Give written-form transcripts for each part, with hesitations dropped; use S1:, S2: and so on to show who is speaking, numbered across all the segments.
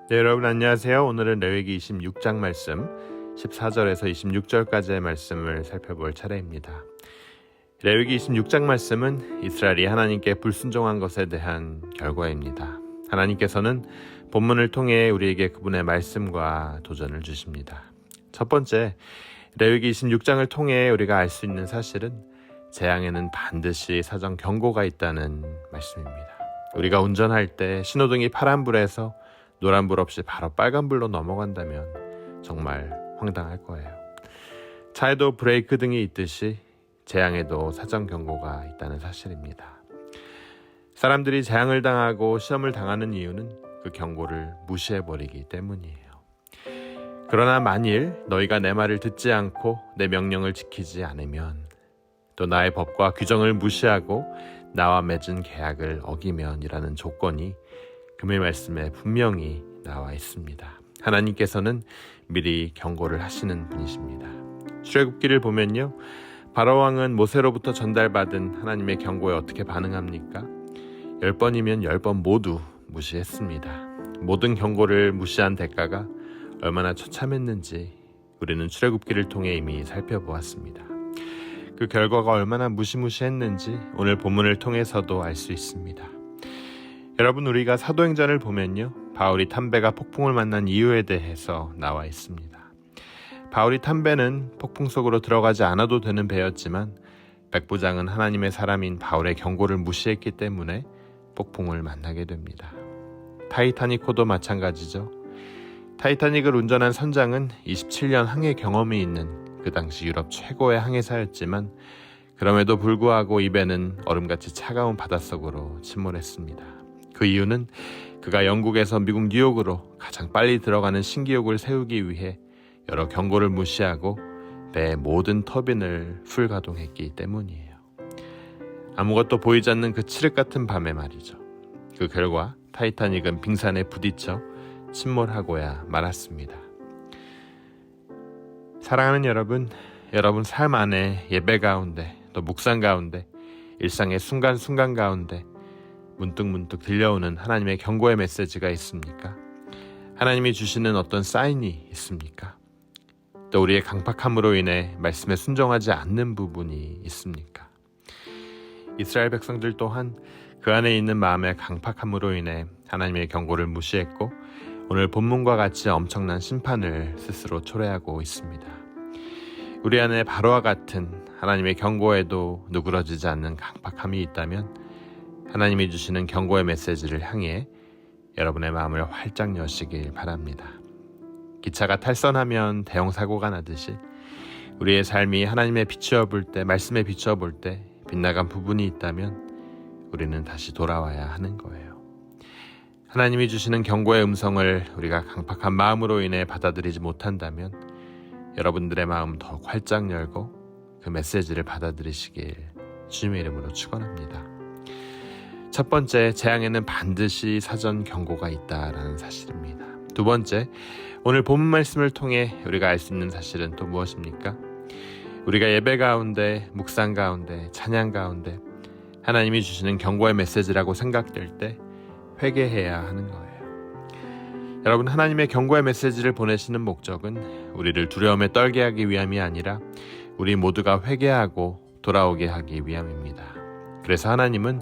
S1: 네, 여러분 안녕하세요. 오늘은 레위기 26장 말씀 14절에서 26절까지의 말씀을 살펴볼 차례입니다. 레위기 26장 말씀은 이스라엘이 하나님께 불순종한 것에 대한 결과입니다. 하나님께서는 본문을 통해 우리에게 그분의 말씀과 도전을 주십니다. 첫 번째, 레위기 26장을 통해 우리가 알 수 있는 사실은 재앙에는 반드시 사전 경고가 있다는 말씀입니다. 우리가 운전할 때 신호등이 파란불에서 노란불 없이 바로 빨간불로 넘어간다면 정말 황당할 거예요. 차에도 브레이크 등이 있듯이 재앙에도 사전 경고가 있다는 사실입니다. 사람들이 재앙을 당하고 시험을 당하는 이유는 그 경고를 무시해버리기 때문이에요. 그러나 만일 너희가 내 말을 듣지 않고 내 명령을 지키지 않으면, 또 나의 법과 규정을 무시하고 나와 맺은 계약을 어기면이라는 조건이 금요일 말씀에 분명히 나와 있습니다. 하나님께서는 미리 경고를 하시는 분이십니다. 출애굽기를 보면요, 바로왕은 모세로부터 전달받은 하나님의 경고에 어떻게 반응합니까? 10번이면 10번 모두 무시했습니다. 모든 경고를 무시한 대가가 얼마나 처참했는지 우리는 출애굽기를 통해 이미 살펴보았습니다. 그 결과가 얼마나 무시무시했는지 오늘 본문을 통해서도 알 수 있습니다. 여러분, 우리가 사도행전을 보면요, 바울이 담배가 폭풍을 만난 이유에 대해서 나와 있습니다. 바울이 담배는 폭풍 속으로 들어가지 않아도 되는 배였지만 백부장은 하나님의 사람인 바울의 경고를 무시했기 때문에 폭풍을 만나게 됩니다. 타이타닉호도 마찬가지죠. 타이타닉을 운전한 선장은 27년 항해 경험이 있는 그 당시 유럽 최고의 항해사였지만 그럼에도 불구하고 이 배는 얼음같이 차가운 바닷속으로 침몰했습니다. 그 이유는 그가 영국에서 미국 뉴욕으로 가장 빨리 들어가는 신기록을 세우기 위해 여러 경고를 무시하고 배의 모든 터빈을 풀가동했기 때문이에요. 아무것도 보이지 않는 그 칠흑 같은 밤에 말이죠. 그 결과 타이타닉은 빙산에 부딪혀 침몰하고야 말았습니다. 사랑하는 여러분 삶 안에 예배 가운데, 또 묵상 가운데, 일상의 순간순간 가운데 문득문득 들려오는 하나님의 경고의 메시지가 있습니까? 하나님이 주시는 어떤 사인이 있습니까? 또 우리의 강팍함으로 인해 말씀에 순종하지 않는 부분이 있습니까? 이스라엘 백성들 또한 그 안에 있는 마음의 강팍함으로 인해 하나님의 경고를 무시했고 오늘 본문과 같이 엄청난 심판을 스스로 초래하고 있습니다. 우리 안에 바로와 같은 하나님의 경고에도 누그러지지 않는 강팍함이 있다면 하나님이 주시는 경고의 메시지를 향해 여러분의 마음을 활짝 여시길 바랍니다. 기차가 탈선하면 대형 사고가 나듯이 우리의 삶이 하나님의 비추어 볼 때, 말씀에 비추어 볼 때 빗나간 부분이 있다면 우리는 다시 돌아와야 하는 거예요. 하나님이 주시는 경고의 음성을 우리가 강팍한 마음으로 인해 받아들이지 못한다면 여러분들의 마음 더욱 활짝 열고 그 메시지를 받아들이시길 주님의 이름으로 축원합니다. 첫 번째, 재앙에는 반드시 사전 경고가 있다라는 사실입니다. 두 번째, 오늘 본문 말씀을 통해 우리가 알 수 있는 사실은 또 무엇입니까? 우리가 예배 가운데, 묵상 가운데, 찬양 가운데 하나님이 주시는 경고의 메시지라고 생각될 때 회개해야 하는 거예요. 여러분, 하나님의 경고의 메시지를 보내시는 목적은 우리를 두려움에 떨게 하기 위함이 아니라 우리 모두가 회개하고 돌아오게 하기 위함입니다. 그래서 하나님은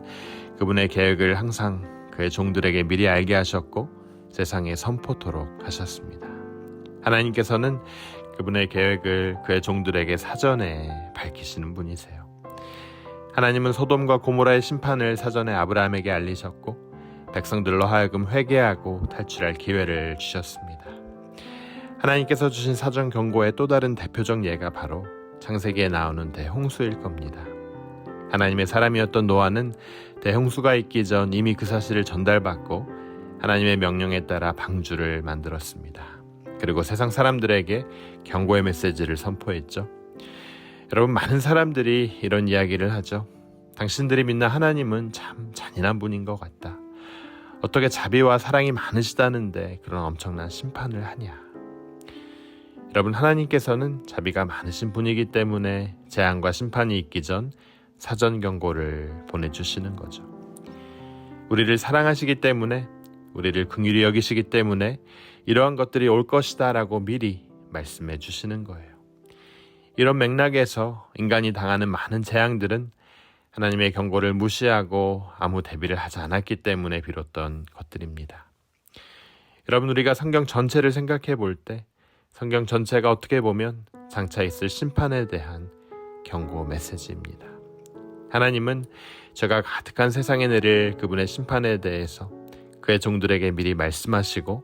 S1: 그분의 계획을 항상 그의 종들에게 미리 알게 하셨고 세상에 선포토록 하셨습니다. 하나님께서는 그분의 계획을 그의 종들에게 사전에 밝히시는 분이세요. 하나님은 소돔과 고모라의 심판을 사전에 아브라함에게 알리셨고 백성들로 하여금 회개하고 탈출할 기회를 주셨습니다. 하나님께서 주신 사전 경고의 또 다른 대표적 예가 바로 창세기에 나오는 대홍수일 겁니다. 하나님의 사람이었던 노아는 대홍수가 있기 전 이미 그 사실을 전달받고 하나님의 명령에 따라 방주를 만들었습니다. 그리고 세상 사람들에게 경고의 메시지를 선포했죠. 여러분, 많은 사람들이 이런 이야기를 하죠. 당신들이 믿는 하나님은 참 잔인한 분인 것 같다. 어떻게 자비와 사랑이 많으시다는데 그런 엄청난 심판을 하냐. 여러분, 하나님께서는 자비가 많으신 분이기 때문에 재앙과 심판이 있기 전 사전 경고를 보내주시는 거죠. 우리를 사랑하시기 때문에 우리를 긍휼히 여기시기 때문에 이러한 것들이 올 것이다 라고 미리 말씀해 주시는 거예요. 이런 맥락에서 인간이 당하는 많은 재앙들은 하나님의 경고를 무시하고 아무 대비를 하지 않았기 때문에 비롯된 것들입니다. 여러분, 우리가 성경 전체를 생각해 볼 때 성경 전체가 어떻게 보면 장차 있을 심판에 대한 경고 메시지입니다. 하나님은 죄가 가득한 세상에 내릴 그분의 심판에 대해서 그의 종들에게 미리 말씀하시고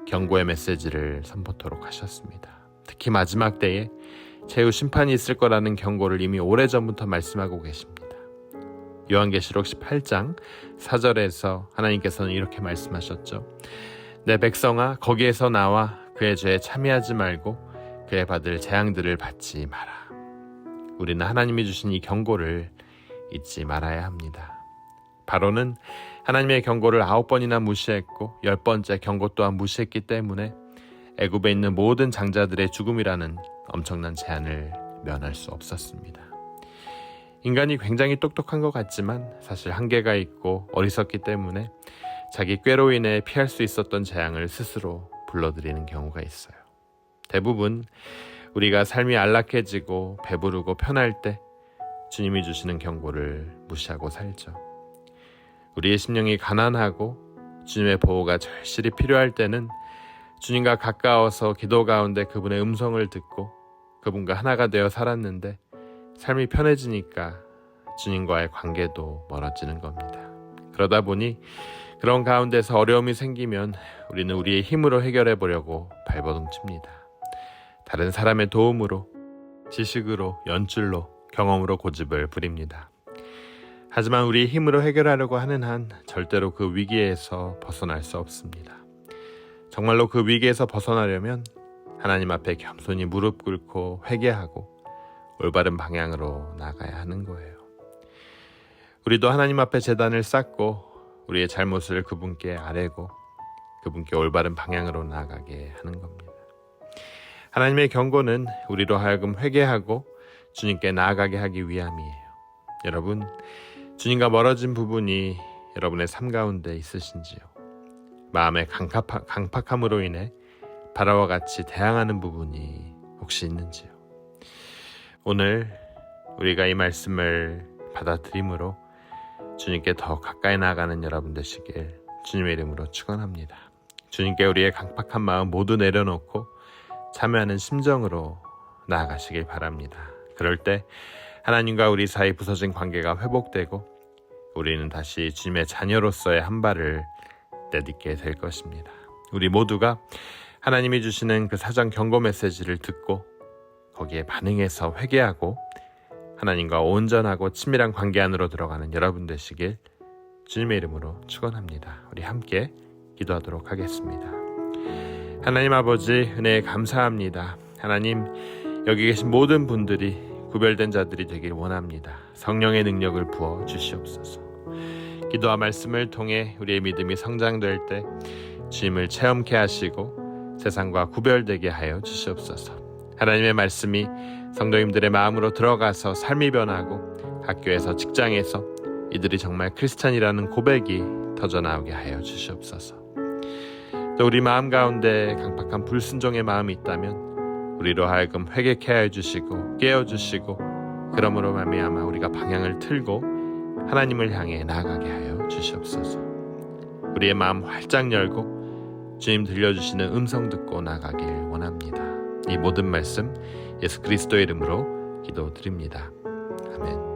S1: 경고의 메시지를 선포토록 하셨습니다. 특히 마지막 때에 최후 심판이 있을 거라는 경고를 이미 오래전부터 말씀하고 계십니다. 요한계시록 18장 4절에서 하나님께서는 이렇게 말씀하셨죠. 내 백성아, 거기에서 나와 그의 죄에 참여하지 말고 그의 받을 재앙들을 받지 마라. 우리는 하나님이 주신 이 경고를 잊지 말아야 합니다. 바로는 하나님의 경고를 9번이나 무시했고 10번째 경고 또한 무시했기 때문에 애굽에 있는 모든 장자들의 죽음이라는 엄청난 재앙을 면할 수 없었습니다. 인간이 굉장히 똑똑한 것 같지만 사실 한계가 있고 어리석기 때문에 자기 꾀로 인해 피할 수 있었던 재앙을 스스로 불러들이는 경우가 있어요. 대부분 우리가 삶이 안락해지고 배부르고 편할 때 주님이 주시는 경고를 무시하고 살죠. 우리의 심령이 가난하고 주님의 보호가 절실히 필요할 때는 주님과 가까워서 기도 가운데 그분의 음성을 듣고 그분과 하나가 되어 살았는데 삶이 편해지니까 주님과의 관계도 멀어지는 겁니다. 그러다 보니 그런 가운데서 어려움이 생기면 우리는 우리의 힘으로 해결해 보려고 발버둥칩니다. 다른 사람의 도움으로, 지식으로, 연줄로, 경험으로 고집을 부립니다. 하지만 우리의 힘으로 해결하려고 하는 한 절대로 그 위기에서 벗어날 수 없습니다. 정말로 그 위기에서 벗어나려면 하나님 앞에 겸손히 무릎 꿇고 회개하고 올바른 방향으로 나가야 하는 거예요. 우리도 하나님 앞에 제단을 쌓고 우리의 잘못을 그분께 아뢰고 그분께 올바른 방향으로 나아가게 하는 겁니다. 하나님의 경고는 우리로 하여금 회개하고 주님께 나아가게 하기 위함이에요. 여러분, 주님과 멀어진 부분이 여러분의 삶 가운데 있으신지요? 마음의 강팍함으로 인해 바라와 같이 대항하는 부분이 혹시 있는지요? 오늘 우리가 이 말씀을 받아들임으로 주님께 더 가까이 나아가는 여러분 되시길 주님의 이름으로 축원합니다. 주님께 우리의 강팍한 마음 모두 내려놓고 참여하는 심정으로 나아가시길 바랍니다. 그럴 때 하나님과 우리 사이 부서진 관계가 회복되고 우리는 다시 주님의 자녀로서의 한 발을 내딛게 될 것입니다. 우리 모두가 하나님이 주시는 그 사전 경고 메시지를 듣고 거기에 반응해서 회개하고 하나님과 온전하고 친밀한 관계 안으로 들어가는 여러분 되시길 주님의 이름으로 축원합니다. 우리 함께 기도하도록 하겠습니다. 하나님 아버지, 은혜에 감사합니다. 하나님, 여기 계신 모든 분들이 구별된 자들이 되길 원합니다. 성령의 능력을 부어 주시옵소서. 기도와 말씀을 통해 우리의 믿음이 성장될 때 주님을 체험케 하시고 세상과 구별되게 하여 주시옵소서. 하나님의 말씀이 성도님들의 마음으로 들어가서 삶이 변하고 학교에서 직장에서 이들이 정말 크리스찬이라는 고백이 터져나오게 하여 주시옵소서. 또 우리 마음 가운데 강팍한 불순종의 마음이 있다면 우리로 하여금 회개케 하여 주시고 깨어주시고 그러므로 말미암아 우리가 방향을 틀고 하나님을 향해 나아가게 하여 주시옵소서. 우리의 마음 활짝 열고 주님 들려주시는 음성 듣고 나아가길 원합니다. 이 모든 말씀 예수 그리스도의 이름으로 기도드립니다. 아멘.